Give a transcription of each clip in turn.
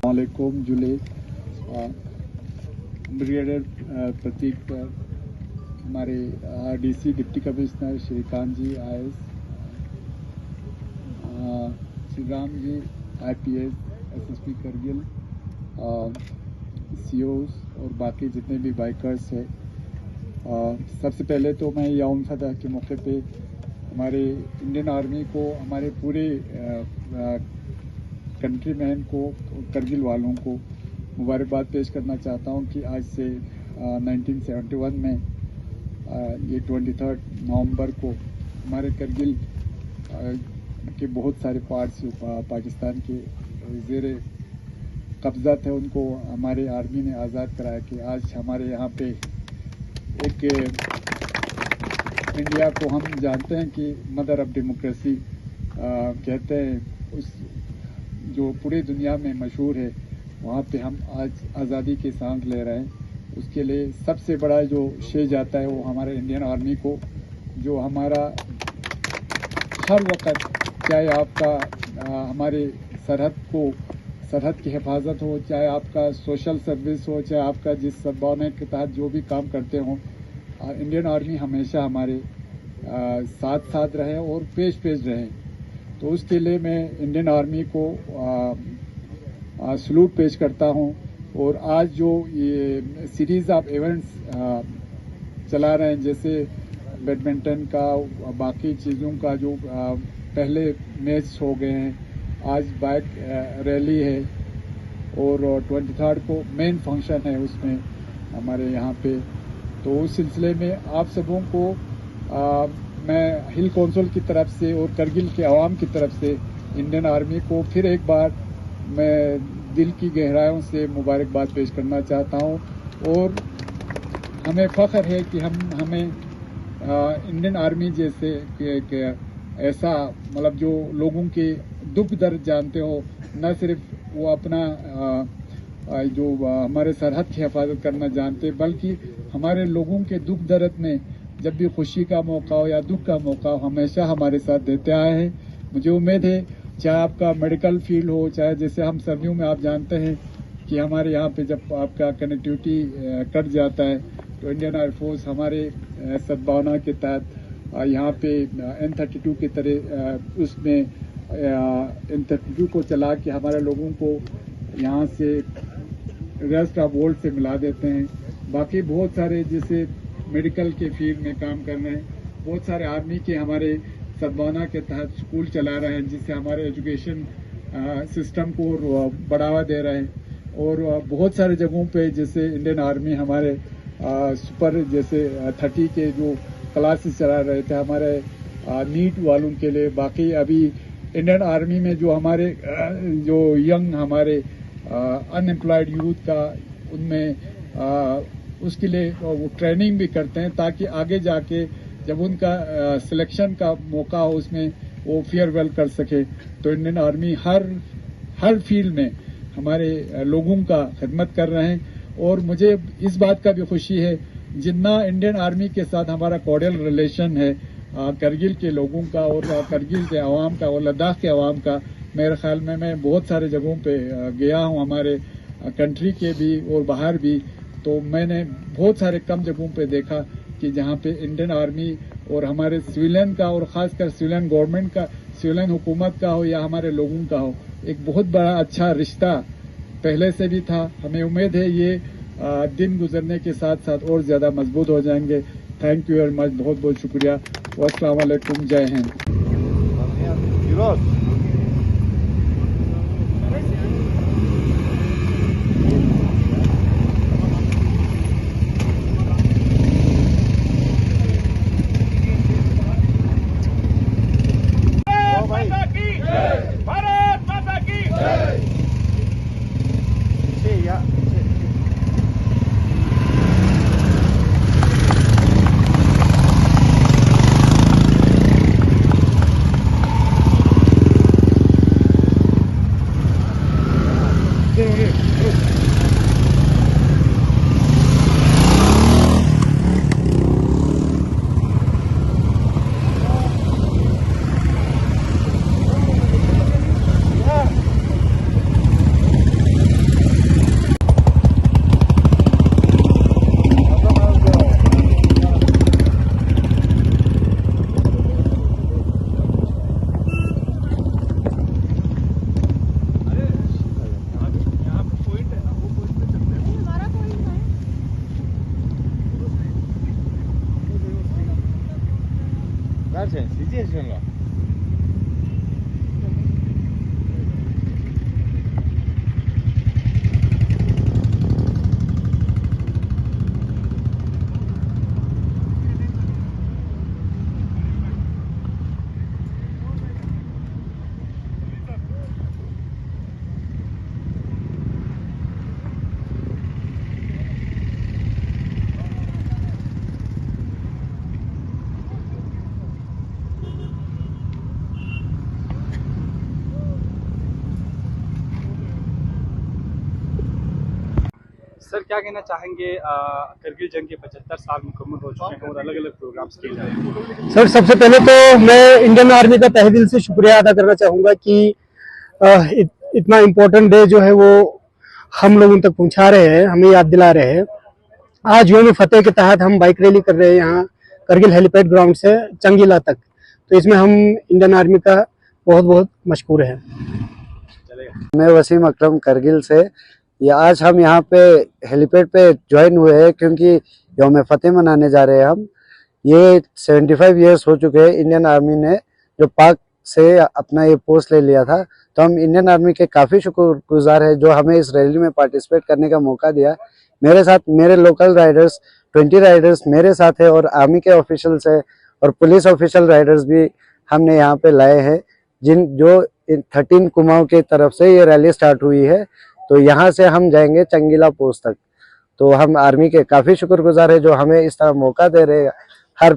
वालेकुम जुले ब्रिगेडियर प्रतीक पर हमारे डीसी डिप्टी कमिश्नर श्रीकांत जी IAS, Shri Ram ji IPS SSP Kargil, COs और बाकी जितने भी बाइकर्स हैं, सबसे पहले तो मैं यौम फतह के मौके पे हमारे इंडियन आर्मी को, हमारे पूरे कंट्री मैन को, करगिल वालों को मुबारकबाद पेश करना चाहता हूं कि आज से 1971 में ये 23 नवंबर को हमारे करगिल के बहुत सारे पार्ट्स पाकिस्तान के ज़ेरे कब्ज़ा थे, उनको हमारे आर्मी ने आज़ाद कराया कि आज हमारे यहाँ पे एक इंडिया को हम जानते हैं कि मदर ऑफ डेमोक्रेसी कहते हैं, उस जो पूरी दुनिया में मशहूर है, वहाँ पे हम आज आज़ादी की सांस ले रहे हैं। उसके लिए सबसे बड़ा जो श्रेय जाता है वो हमारे इंडियन आर्मी को, जो हमारा हर वक्त, चाहे आपका हमारे सरहद की हिफाजत हो, चाहे आपका सोशल सर्विस हो, चाहे आपका जिस सद्भावना के तहत जो भी काम करते हों, इंडियन आर्मी हमेशा हमारे साथ रहे और पेश रहे। तो उसके लिए मैं इंडियन आर्मी को सलूट पेश करता हूं। और आज जो ये सीरीज़ ऑफ इवेंट्स चला रहे हैं, जैसे बैडमिंटन का, बाकी चीज़ों का, जो पहले मैच हो गए हैं, आज बाइक रैली है और 23 को मेन फंक्शन है उसमें हमारे यहाँ पे। तो उस सिलसिले में आप सबों को मैं हिल काउंसिल की तरफ से और करगिल के अवाम की तरफ से इंडियन आर्मी को फिर एक बार मैं दिल की गहराइयों से मुबारकबाद पेश करना चाहता हूं। और हमें फ़ख्र है कि हमें इंडियन आर्मी जैसे ऐसा, मतलब जो लोगों के दुख दर्द जानते हो, न सिर्फ वो अपना जो हमारे सरहद की हिफाजत करना जानते, बल्कि हमारे लोगों के दुख दर्द में जब भी खुशी का मौका हो या दुख का मौका हो, हमेशा हमारे साथ देते आए हैं। मुझे उम्मीद है, चाहे आपका मेडिकल फील्ड हो, चाहे जैसे हम सर्दियों में आप जानते हैं कि हमारे यहाँ पे जब आपका कनेक्टिविटी कट जाता है, तो इंडियन एयरफोर्स हमारे सद्भावना के तहत यहाँ पे N32 की तरह उसमें N32 को चला के हमारे लोगों को यहाँ से रेस्ट ऑफ वर्ल्ड से मिला देते हैं। बाकी बहुत सारे जैसे मेडिकल के फील्ड में काम कर रहे हैं, बहुत सारे आर्मी के हमारे सद्भावना के तहत स्कूल चला रहे हैं, जिससे हमारे एजुकेशन सिस्टम को बढ़ावा दे रहे हैं। और बहुत सारे जगहों पे जैसे इंडियन आर्मी हमारे सुपर जैसे 30 के जो क्लासेस चला रहे थे हमारे नीट वालों के लिए। बाकी अभी इंडियन आर्मी में जो हमारे जो यंग हमारे अनएम्प्लॉयड यूथ का, उनमें उसके लिए वो ट्रेनिंग भी करते हैं, ताकि आगे जाके जब उनका सिलेक्शन का मौका हो उसमें वो फेयरवेल कर सके। तो इंडियन आर्मी हर फील्ड में हमारे लोगों का खिदमत कर रहे हैं। और मुझे इस बात का भी खुशी है, जितना इंडियन आर्मी के साथ हमारा कॉर्डियल रिलेशन है करगिल के लोगों का और करगिल के अवाम का और लद्दाख के अवाम का, मेरे ख्याल में मैं बहुत सारे जगहों पे गया हूं, हमारे कंट्री के भी और बाहर भी। तो मैंने बहुत सारे कम जगहों पे देखा कि जहाँ पे इंडियन आर्मी और हमारे सिविलियन का, और ख़ासकर सिविलियन गवर्नमेंट का, सिविलियन हुकूमत का हो या हमारे लोगों का हो, एक बहुत बड़ा अच्छा रिश्ता पहले से भी था। हमें उम्मीद है ये दिन गुजरने के साथ साथ और ज़्यादा मजबूत हो जाएंगे। थैंक यू वेरी मच, बहुत बहुत शुक्रिया। अस्सलाम वालेकुम, जय हिंद। আছে সিজিএস জন্য सर क्या कहना चाहेंगे करगिल जंग के 75 साल मुकम्मल हो चुके हैं और अलग अलग प्रोग्राम्स किए जा रहे हैं। सर सबसे पहले तो मैं इंडियन आर्मी का तहे दिल से शुक्रिया अदा करना चाहूँगा कि इतना इम्पोर्टेंट डे जो है वो हम लोगों तक पहुँचा रहे हैं, हमें याद दिला रहे हैं। आज यौम फतेह के तहत हम बाइक रैली कर रहे हैं यहाँ करगिल हेलीपैड ग्राउंड से चंगीला तक, तो इसमें हम इंडियन आर्मी का बहुत बहुत मशकूर हैं। मैं वसीम अकरम करगिल से। ये आज हम यहाँ पे हेलीपैड पे ज्वाइन हुए हैं क्योंकि यौम फतेह मनाने जा रहे हैं हम। ये 75 इयर्स हो चुके हैं इंडियन आर्मी ने जो पाक से अपना ये पोस्ट ले लिया था, तो हम इंडियन आर्मी के काफ़ी शुक्रगुजार हैं जो हमें इस रैली में पार्टिसिपेट करने का मौका दिया। मेरे साथ मेरे लोकल राइडर्स 20 राइडर्स मेरे साथ है और आर्मी के ऑफिशियल्स है और पुलिस ऑफिशियल राइडर्स भी हमने यहाँ पे लाए हैं, जो 13 कुमाऊं की तरफ से ये रैली स्टार्ट हुई है। तो यहाँ से हम जाएंगे चंगीला पोस्ट तक। तो हम आर्मी के काफ़ी शुक्रगुजार है जो हमें इस तरह मौका दे रहे हैं हर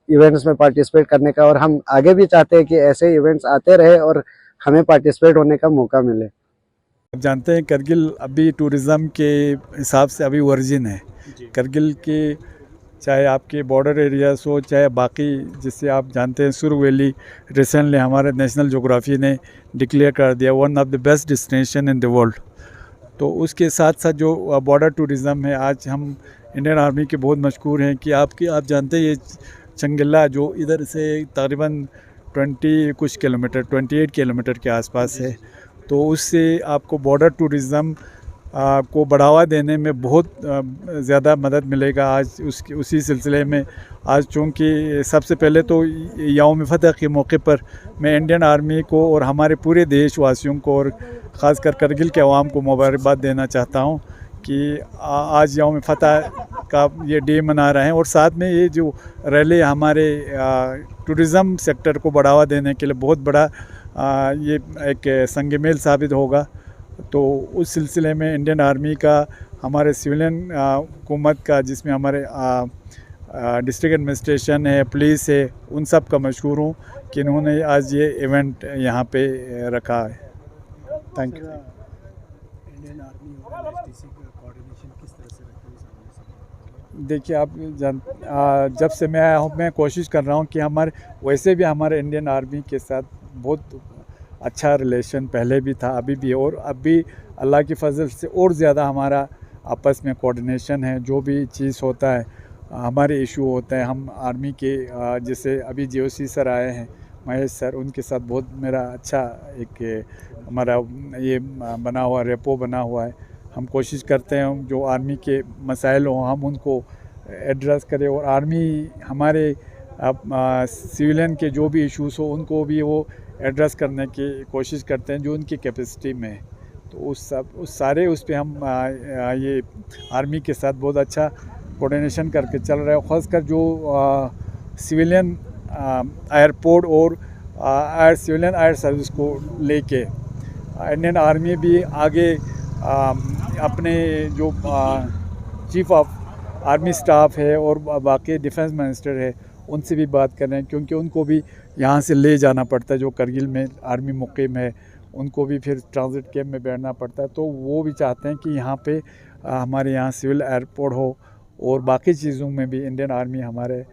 इवेंट्स में पार्टिसिपेट करने का, और हम आगे भी चाहते हैं कि ऐसे इवेंट्स आते रहे और हमें पार्टिसिपेट होने का मौका मिले। आप जानते हैं करगिल अभी टूरिज़्म के हिसाब से अभी वर्जिन है। करगिल के चाहे आपके बॉर्डर एरियाज हो चाहे बाकी, जिससे आप जानते हैं सुरु वैली रिसेंटली हमारे नेशनल ज्योग्राफी ने डिक्लेयर कर दिया one of the best destination in the world. तो उसके साथ साथ जो बॉर्डर टूरिज़्म है, आज हम इंडियन आर्मी के बहुत मशहूर हैं कि आप जानते हैं ये चंगीला जो इधर से तकरीबन 28 किलोमीटर के आसपास है, तो उससे आपको बॉर्डर टूरिज़्म को बढ़ावा देने में बहुत ज़्यादा मदद मिलेगा। आज उसी सिलसिले में आज चूँकि सबसे पहले तो यौम फतह के मौके पर मैं इंडियन आर्मी को और हमारे पूरे देशवासियों को और ख़ासकर करगिल के अवाम को मुबारकबाद देना चाहता हूँ कि आज यौम फतह का ये डे मना रहे हैं, और साथ में ये जो रैली हमारे टूरिज़म सेक्टर को बढ़ावा देने के लिए बहुत बड़ा ये एक संग मेल साबित होगा। तो उस सिलसिले में इंडियन आर्मी का, हमारे सिविलियन हुकूमत का, जिसमें हमारे डिस्ट्रिक्ट एडमिनिस्ट्रेशन है, पुलिस है, उन सब का मशहूर हूँ कि इन्होंने आज ये इवेंट यहाँ पे रखा है। Thank you. इंडियन आर्मी और एसटीसी का कोऑर्डिनेशन किस तरह से रखते हैं? देखिए आप जब से मैं आया हूँ मैं कोशिश कर रहा हूँ कि वैसे भी हमारे इंडियन आर्मी के साथ बहुत अच्छा रिलेशन पहले भी था, अभी भी, और अभी अल्लाह की फजल से और ज़्यादा हमारा आपस में कोऑर्डिनेशन है। जो भी चीज़ होता है, हमारे इशू होते हैं, हम आर्मी के जैसे अभी जीओसी सर आए हैं, महेश सर, उनके साथ बहुत मेरा अच्छा एक हमारा ये बना हुआ रेपो बना हुआ है। हम कोशिश करते हैं जो आर्मी के मसाइल हों हम उनको एड्रेस करें, और आर्मी हमारे सिविलियन के जो भी इश्यूज़ हो उनको भी वो एड्रेस करने की कोशिश करते हैं जो उनकी कैपेसिटी में है। तो उस सारे उस पे हम ये आर्मी के साथ बहुत अच्छा कोऑर्डिनेशन करके चल रहे हैं। ख़ासकर जो सिविलियन एयरपोर्ट और सिविलियन एयर सर्विस को लेके इंडियन आर्मी भी आगे अपने जो चीफ ऑफ आर्मी स्टाफ है और बाकी डिफेंस मिनिस्टर है उनसे भी बात कर रहे हैं, क्योंकि उनको भी यहाँ से ले जाना पड़ता है। जो करगिल में आर्मी मुक़ीम है उनको भी फिर ट्रांजिट कैंप में बैठना पड़ता है। तो वो भी चाहते हैं कि यहाँ पे हमारे यहाँ सिविल एयरपोर्ट हो और बाकी चीज़ों में भी इंडियन आर्मी हमारे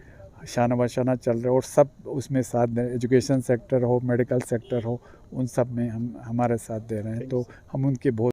शाना बशाना चल रहे, और सब उसमें साथ दे, एजुकेशन सेक्टर हो, मेडिकल सेक्टर हो, उन सब में हम हमारे साथ दे रहे हैं। तो हम उनके बहुत